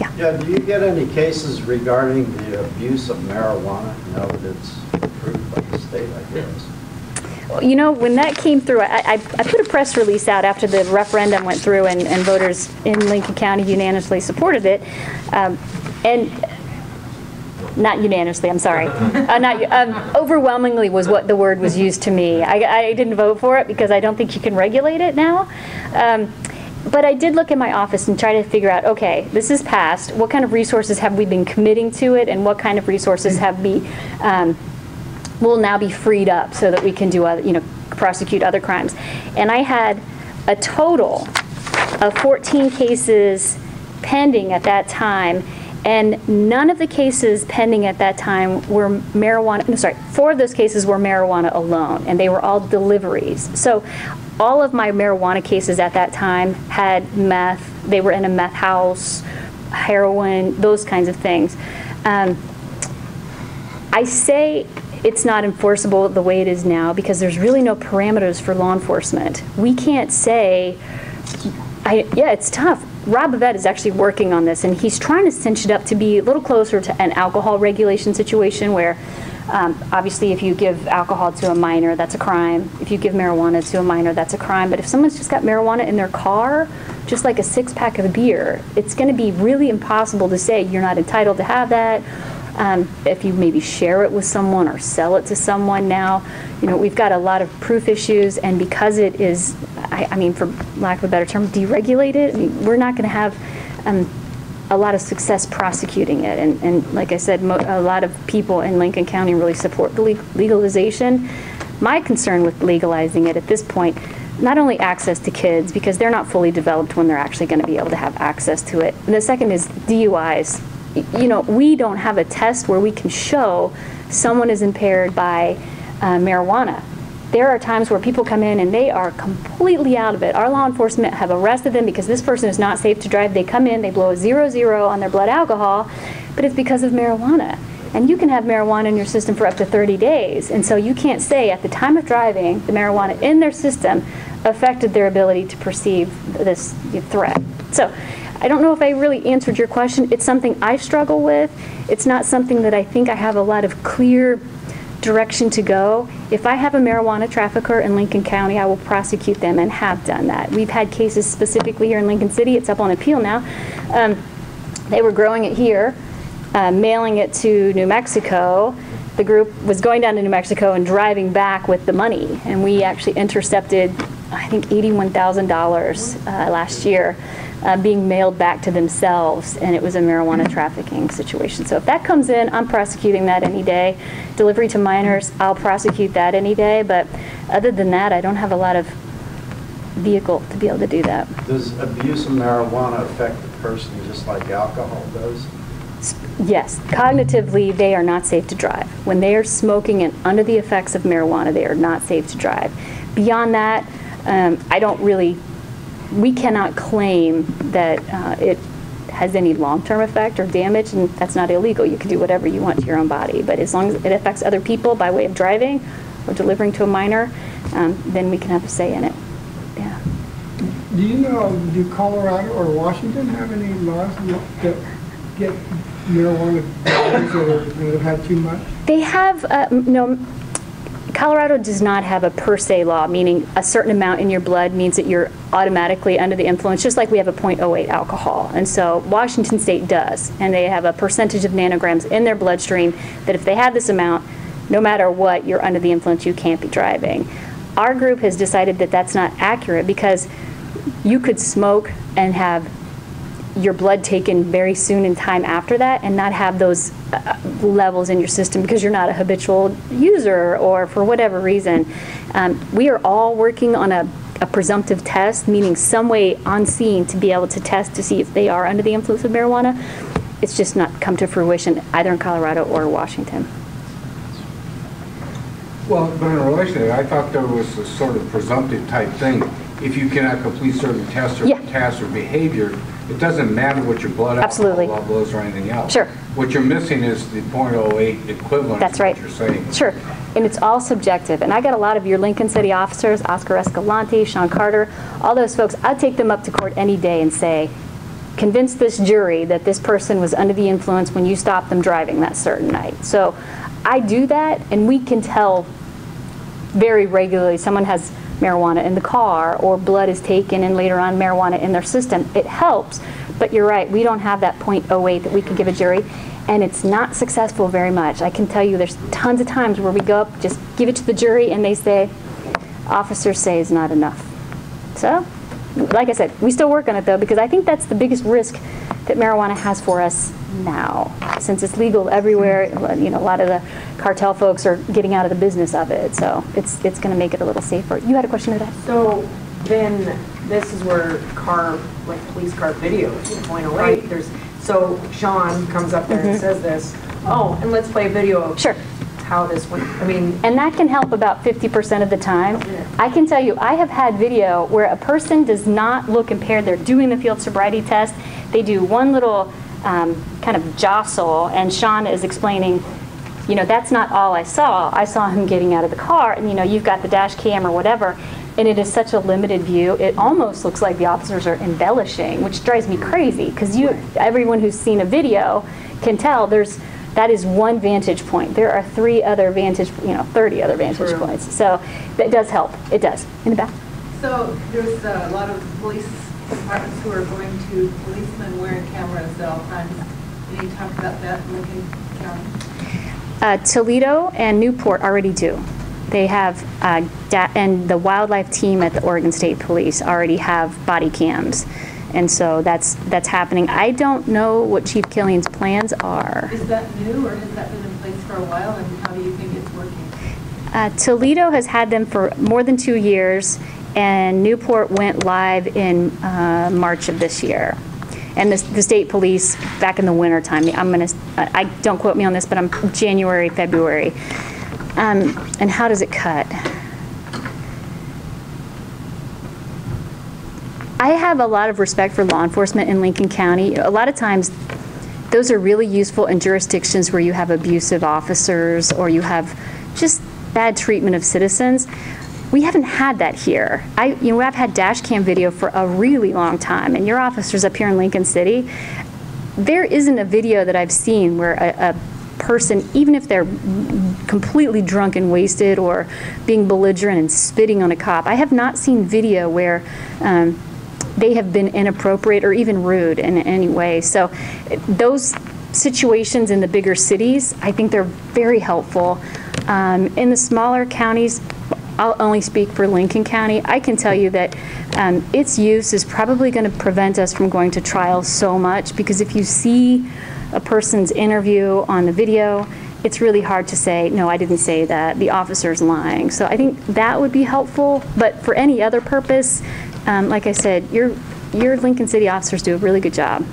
Yeah, do you get any cases regarding the abuse of marijuana now that it's approved by the state, I guess? You know, when that came through, I put a press release out after the referendum went through and voters in Lincoln County unanimously supported it. And not unanimously, I'm sorry. Overwhelmingly was what the word was used to me. I didn't vote for it because I don't think you can regulate it now. But I did look in my office and try to figure out, okay, this is passed. What kind of resources have we been committing to it, and what kind of resources have we will now be freed up so that we can do other, prosecute other crimes. And I had a total of 14 cases pending at that time, and none of the cases pending at that time were marijuana. No, sorry, 4 of those cases were marijuana alone, and they were all deliveries. So all of my marijuana cases at that time had meth. They were in a meth house, heroin, those kinds of things. I say it's not enforceable the way it is now because there's really no parameters for law enforcement. We can't say, yeah, it's tough. Rob Bavette is actually working on this, and he's trying to cinch it up to be a little closer to an alcohol regulation situation where obviously if you give alcohol to a minor, that's a crime. If you give marijuana to a minor, that's a crime. But if someone's just got marijuana in their car, just like a 6-pack of beer, it's going to be really impossible to say you're not entitled to have that. If you maybe share it with someone or sell it to someone now, we've got a lot of proof issues, and because it is, I mean, for lack of a better term, deregulated, we're not going to have a lot of success prosecuting it. And like I said, a lot of people in Lincoln County really support the legalization. My concern with legalizing it at this point, not only access to kids, because they're not fully developed when they're actually going to be able to have access to it. And the second is DUIs. We don't have a test where we can show someone is impaired by marijuana. There are times where people come in and they are completely out of it. Our law enforcement have arrested them because this person is not safe to drive. They come in, they blow a 0-0 on their blood alcohol, but it's because of marijuana. And you can have marijuana in your system for up to 30 days. And so you can't say at the time of driving, the marijuana in their system affected their ability to perceive this threat. So I don't know if I really answered your question. It's something I struggle with. It's not something that I think I have a lot of clear direction to go. If I have a marijuana trafficker in Lincoln County, I will prosecute them and have done that. We've had cases specifically here in Lincoln City. It's up on appeal now. They were growing it here, mailing it to New Mexico. The group was going down to New Mexico and driving back with the money. And we actually intercepted, I think, $81,000 last year. Being mailed back to themselves, and it was a marijuana trafficking situation. So if that comes in, I'm prosecuting that any day. Delivery to minors, I'll prosecute that any day, but other than that, I don't have a lot of vehicle to be able to do that. Does abuse of marijuana affect the person just like alcohol does? Yes. Cognitively, they are not safe to drive. When they are smoking and under the effects of marijuana, they are not safe to drive. Beyond that, we cannot claim that it has any long-term effect or damage, and that's not illegal. You can do whatever you want to your own body, but as long as it affects other people by way of driving or delivering to a minor, then we can have a say in it. Yeah. Do you know, do Colorado or Washington have any laws that get marijuana drivers that have had too much? They have, no. Colorado does not have a per se law, meaning a certain amount in your blood means that you're automatically under the influence, just like we have a 0.08 alcohol. And so Washington State does, and they have a percentage of nanograms in their bloodstream that if they have this amount, no matter what, you're under the influence, you can't be driving. Our group has decided that that's not accurate because you could smoke and have your blood taken very soon in time after that and not have those levels in your system because you're not a habitual user or for whatever reason. We are all working on a presumptive test, meaning some way on scene to be able to test to see if they are under the influence of marijuana. It's just not come to fruition either in Colorado or Washington. Well, but in relation to that, I thought there was a sort of presumptive type thing. If you cannot complete certain tests or tasks or behavior, it doesn't matter what your blood alcohol level is or anything else. Sure. What you're missing is the 0.08 equivalent. That's right. What you're saying. Sure. And it's all subjective. And I got a lot of your Lincoln City officers, Oscar Escalante, Sean Carter, all those folks. I'd take them up to court any day and say, convince this jury that this person was under the influence when you stopped them driving that certain night. So I do that, and we can tell very regularly someone has marijuana in the car or blood is taken and later on marijuana in their system. It helps, but you're right, we don't have that .08 that we can give a jury, and it's not successful very much. I can tell you there's tons of times where we go up, just give it to the jury, and they say, officers say is not enough. So, like I said, we still work on it though, because I think that's the biggest risk that marijuana has for us now. Since it's legal everywhere, you know, a lot of the cartel folks are getting out of the business of it, so it's going to make it a little safer. You had a question to that? So then this is where police car video is .08. Right. So Sean comes up there and says this, oh, and let's play a video of how this went. I mean, and that can help about 50% of the time. Yeah. I can tell you, I have had video where a person does not look impaired. They're doing the field sobriety test. They do one little kind of jostle, and Sean is explaining, you know, that's not all I saw. I saw him getting out of the car, and you know, you've got the dash cam or whatever, and it is such a limited view. It almost looks like the officers are embellishing, which drives me crazy, because everyone who's seen a video can tell that is one vantage point. There are 30 other vantage points. So that does help. It does. In the back. So there's a lot of police departments who are going to policemen wearing cameras at all times. Can you talk about that in Lincoln County? Toledo and Newport already do. They have, and the wildlife team at the Oregon State Police already have body cams. And so that's happening. I don't know what Chief Killian's plans are. Is that new, or has that been in place for a while, and how do you think it's working? Toledo has had them for more than 2 years, and Newport went live in March of this year. And the state police back in the winter time. I don't quote me on this, but I'm January, February. And how does it cut? I have a lot of respect for law enforcement in Lincoln County. A lot of times, those are really useful in jurisdictions where you have abusive officers or you have just bad treatment of citizens. We haven't had that here. I've had dash cam video for a really long time, and your officers up here in Lincoln City, there isn't a video that I've seen where a person, even if they're completely drunk and wasted or being belligerent and spitting on a cop, I have not seen video where they have been inappropriate or even rude in any way. So those situations in the bigger cities, I think they're very helpful. In the smaller counties, I'll only speak for Lincoln County. I can tell you that its use is probably going to prevent us from going to trial so much, because if you see a person's interview on the video, it's really hard to say, no, I didn't say that, the officer's lying. So I think that would be helpful, but for any other purpose, like I said, your Lincoln City officers do a really good job.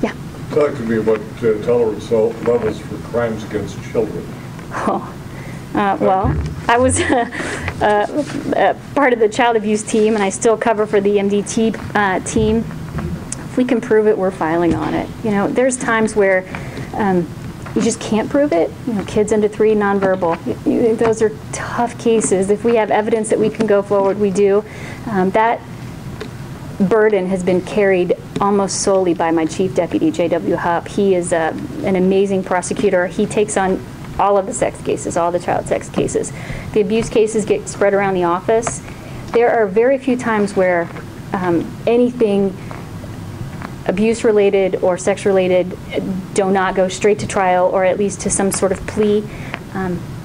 Yeah? Talk to me about tolerance levels for crimes against children. Oh. Well, I was part of the child abuse team, and I still cover for the MDT team. If we can prove it, we're filing on it. You know, there's times where you just can't prove it. You know, kids under 3, nonverbal. Those are tough cases. If we have evidence that we can go forward, we do. That burden has been carried almost solely by my chief deputy, J.W. Hupp. He is an amazing prosecutor. He takes on all of the sex cases, all the child sex cases. The abuse cases get spread around the office. There are very few times where anything abuse-related or sex-related do not go straight to trial, or at least to some sort of plea.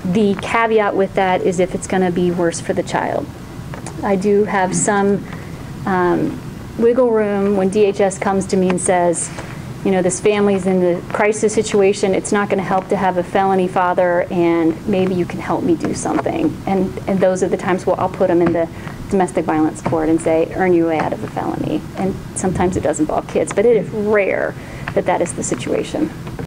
The caveat with that is if it's going to be worse for the child. I do have some wiggle room when DHS comes to me and says, you know, this family's in the crisis situation, it's not going to help to have a felony father, and maybe you can help me do something. And those are the times where I'll put them in the domestic violence court and say, earn your way out of a felony. And sometimes it does involve kids, but it is rare that that is the situation.